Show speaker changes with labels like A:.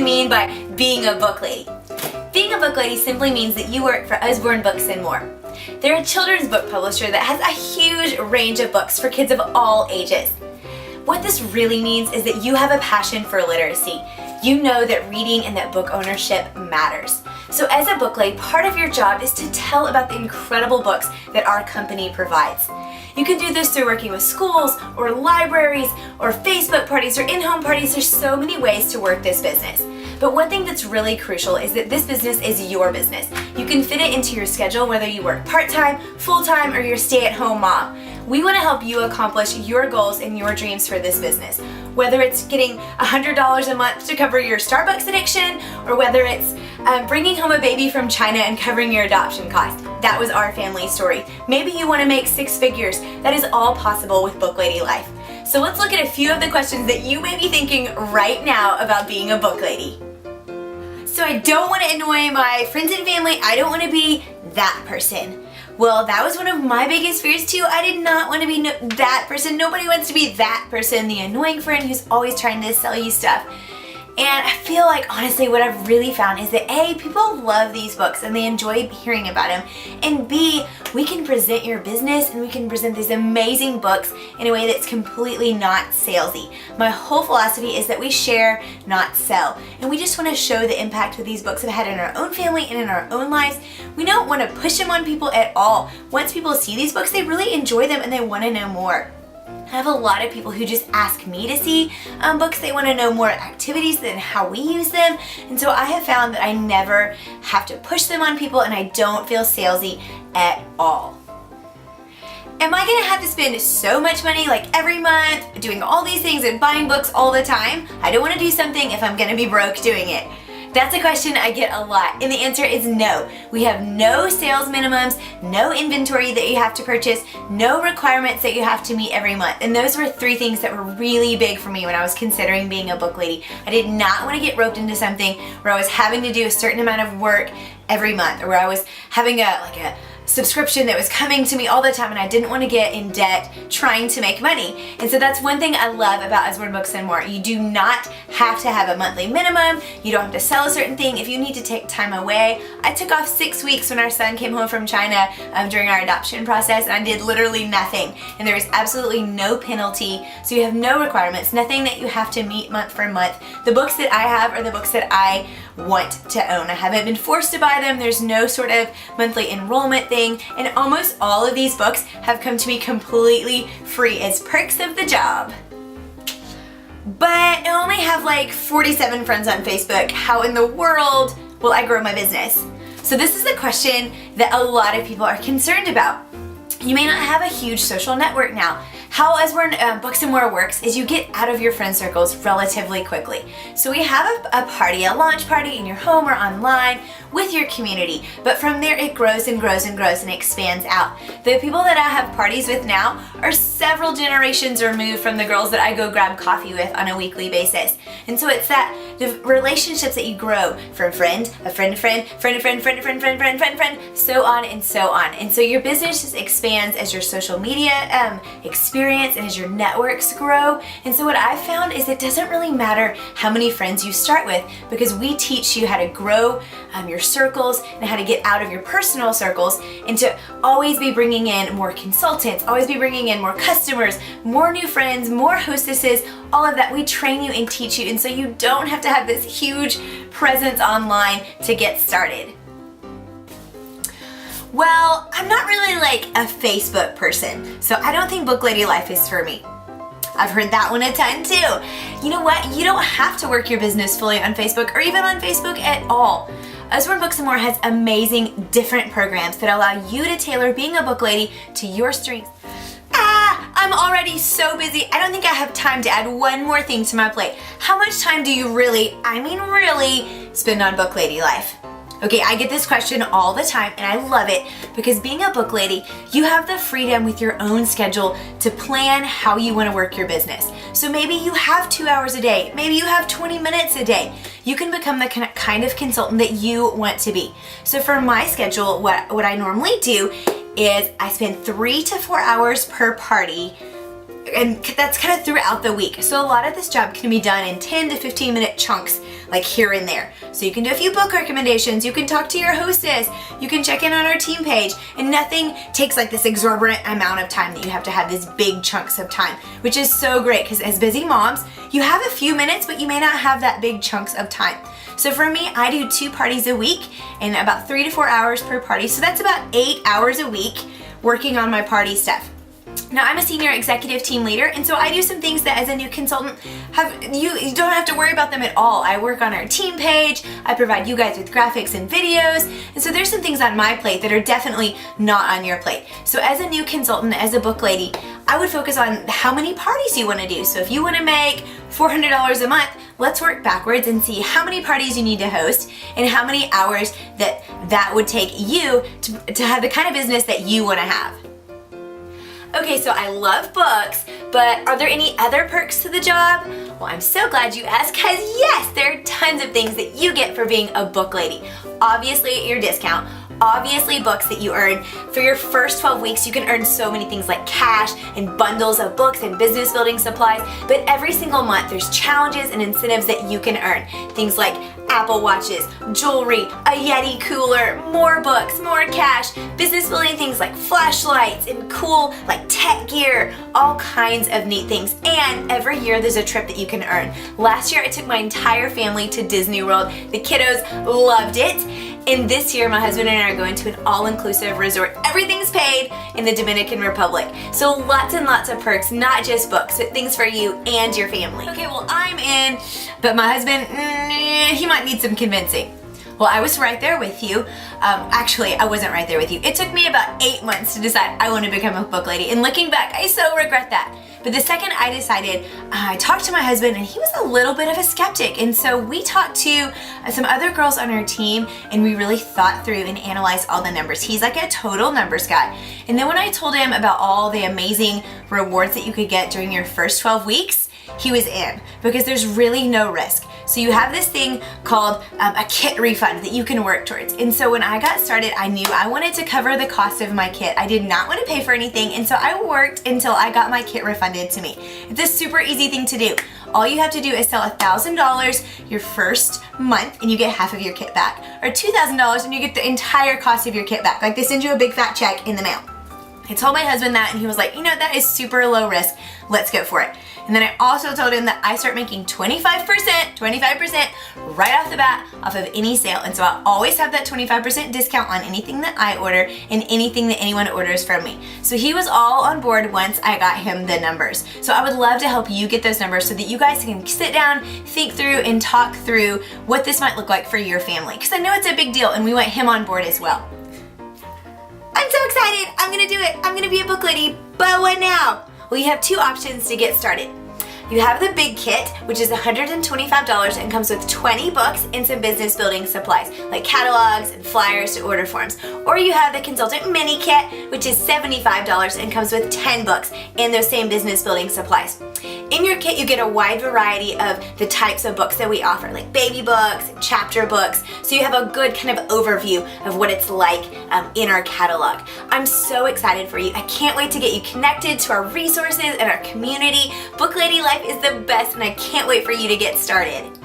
A: mean by being a book lady. Being a book lady simply means that you work for Usborne Books and More. They're a children's book publisher that has a huge range of books for kids of all ages. What this really means is that you have a passion for literacy. You know that reading and that book ownership matters. So as a book lady, part of your job is to tell about the incredible books that our company provides. You can do this through working with schools or libraries or Facebook parties or in-home parties. There's so many ways to work this business. But one thing that's really crucial is that this business is your business. You can fit it into your schedule whether you work part-time, full-time, or you're a stay-at-home mom. We want to help you accomplish your goals and your dreams for this business. Whether it's getting $100 a month to cover your Starbucks addiction, or whether it's bringing home a baby from China and covering your adoption cost. That was our family story. Maybe you want to make 6 figures. That is all possible with Book Lady Life. So let's look at a few of the questions that you may be thinking right now about being a book lady. So I don't want to annoy my friends and family. I don't want to be that person. Well, that was one of my biggest fears too. I did not want to be that person. Nobody wants to be that person, the annoying friend who's always trying to sell you stuff. And I feel like, honestly, what I've really found is that A, people love these books and they enjoy hearing about them. And B, we can present your business and we can present these amazing books in a way that's completely not salesy. My whole philosophy is that we share, not sell. And we just want to show the impact that these books have had in our own family and in our own lives. We don't want to push them on people at all. Once people see these books, they really enjoy them and they want to know more. I have a lot of people who just ask me to see books. They want to know more activities than how we use them. And so I have found that I never have to push them on people and I don't feel salesy at all. Am I going to have to spend so much money like every month doing all these things and buying books all the time? I don't want to do something if I'm going to be broke doing it. That's a question I get a lot, and the answer is no. We have no sales minimums, no inventory that you have to purchase, no requirements that you have to meet every month. And those were 3 things that were really big for me when I was considering being a book lady. I did not want to get roped into something where I was having to do a certain amount of work every month, or where I was having a subscription that was coming to me all the time and I didn't want to get in debt trying to make money. And so that's one thing I love about Usborne Books and More. You do not have to have a monthly minimum. You don't have to sell a certain thing. If you need to take time away, I took off 6 weeks when our son came home from China during our adoption process, and I did literally nothing. And there is absolutely no penalty. So you have no requirements, nothing that you have to meet month for month. The books that I have are the books that I want to own. I haven't been forced to buy them. There's no sort of monthly enrollment thing, and almost all of these books have come to me completely free as perks of the job. But I only have like 47 friends on Facebook. How in the world will I grow my business? So this is a question that a lot of people are concerned about. You may not have a huge social network now. How Usborne Books and More works is you get out of your friend circles relatively quickly. So we have a party, a launch party in your home or online with your community. But from there it grows and grows and grows and expands out. The people that I have parties with now are several generations removed from the girls that I go grab coffee with on a weekly basis. And so it's that the relationships that you grow from friend, a friend, a friend, friend, a friend, friend, a friend, friend, friend, friend, friend, so on and so on. And so your business just expands as your social media experience and as your networks grow. And so what I've found is it doesn't really matter how many friends you start with, because we teach you how to grow your circles and how to get out of your personal circles, and to always be bringing in more consultants, always be bringing in more customers, more new friends, more hostesses, all of that. We train you and teach you, and so you don't have to have this huge presence online to get started. Well, I'm not really like a Facebook person, so I don't think Book Lady Life is for me. I've heard that one a ton too. You know what? You don't have to work your business fully on Facebook or even on Facebook at all. Usborne Books and More has amazing different programs that allow you to tailor being a book lady to your strengths. I'm already so busy. I don't think I have time to add one more thing to my plate. How much time do you really, really spend on Book Lady Life? Okay, I get this question all the time and I love it, because being a book lady, you have the freedom with your own schedule to plan how you want to work your business. So maybe you have 2 hours a day, maybe you have 20 minutes a day. You can become the kind of consultant that you want to be. So for my schedule, what I normally do is I spend 3 to 4 hours per party and that's kind of throughout the week. So a lot of this job can be done in 10 to 15 minute chunks, like here and there. So you can do a few book recommendations, you can talk to your hostess, you can check in on our team page, and nothing takes like this exorbitant amount of time that you have to have these big chunks of time, which is so great because as busy moms, you have a few minutes, but you may not have that big chunks of time. So for me, I do 2 parties a week and about 3 to 4 hours per party. So that's about 8 hours a week working on my party stuff. Now I'm a senior executive team leader, and so I do some things that as a new consultant you don't have to worry about them at all. I work on our team page, I provide you guys with graphics and videos, and so there's some things on my plate that are definitely not on your plate. So as a new consultant, as a book lady, I would focus on how many parties you want to do. So if you want to make $400 a month, let's work backwards and see how many parties you need to host and how many hours that would take you to have the kind of business that you want to have. Okay, so I love books, but are there any other perks to the job? Well, I'm so glad you asked, because yes, there are tons of things that you get for being a book lady. Obviously, your discount. Obviously, books that you earn. For your first 12 weeks, you can earn so many things like cash and bundles of books and business building supplies, but every single month there's challenges and incentives that you can earn. Things like Apple Watches, jewelry, a Yeti cooler, more books, more cash, business building things like flashlights and cool like tech gear, all kinds of neat things. And every year there's a trip that you can earn. Last year I took my entire family to Disney World. The kiddos loved it. And this year my husband and I are going to an all-inclusive resort. Everything's paid in the Dominican Republic. So lots and lots of perks, not just books, but things for you and your family. Okay, well I'm in, but my husband, he might need some convincing. Well, I was right there with you. Actually, I wasn't right there with you. It took me about 8 months to decide I want to become a book lady. And looking back, I so regret that. But the second I decided, I talked to my husband and he was a little bit of a skeptic. And so we talked to some other girls on our team and we really thought through and analyzed all the numbers. He's like a total numbers guy. And then when I told him about all the amazing rewards that you could get during your first 12 weeks, he was in, because there's really no risk. So you have this thing called a kit refund that you can work towards. And so when I got started, I knew I wanted to cover the cost of my kit. I did not want to pay for anything, and so I worked until I got my kit refunded to me. It's a super easy thing to do. All you have to do is sell $1,000 your first month and you get half of your kit back, or $2,000 and you get the entire cost of your kit back. Like they send you a big fat check in the mail. I told my husband that and he was like, you know, that is super low risk. Let's go for it. And then I also told him that I start making 25% right off the bat off of any sale. And so I always have that 25% discount on anything that I order and anything that anyone orders from me. So he was all on board once I got him the numbers. So I would love to help you get those numbers so that you guys can sit down, think through, and talk through what this might look like for your family. Because I know it's a big deal and we want him on board as well. I'm so excited. I'm gonna do it. I'm gonna be a book lady, but what now? Well, you have 2 options to get started. You have the big kit, which is $125 and comes with 20 books and some business building supplies, like catalogs and flyers to order forms. Or you have the consultant mini kit, which is $75 and comes with 10 books and those same business building supplies. In your kit, you get a wide variety of the types of books that we offer, like baby books, chapter books, so you have a good kind of overview of what it's like in our catalog. I'm so excited for you. I can't wait to get you connected to our resources and our community. Book Lady Life is the best, and I can't wait for you to get started.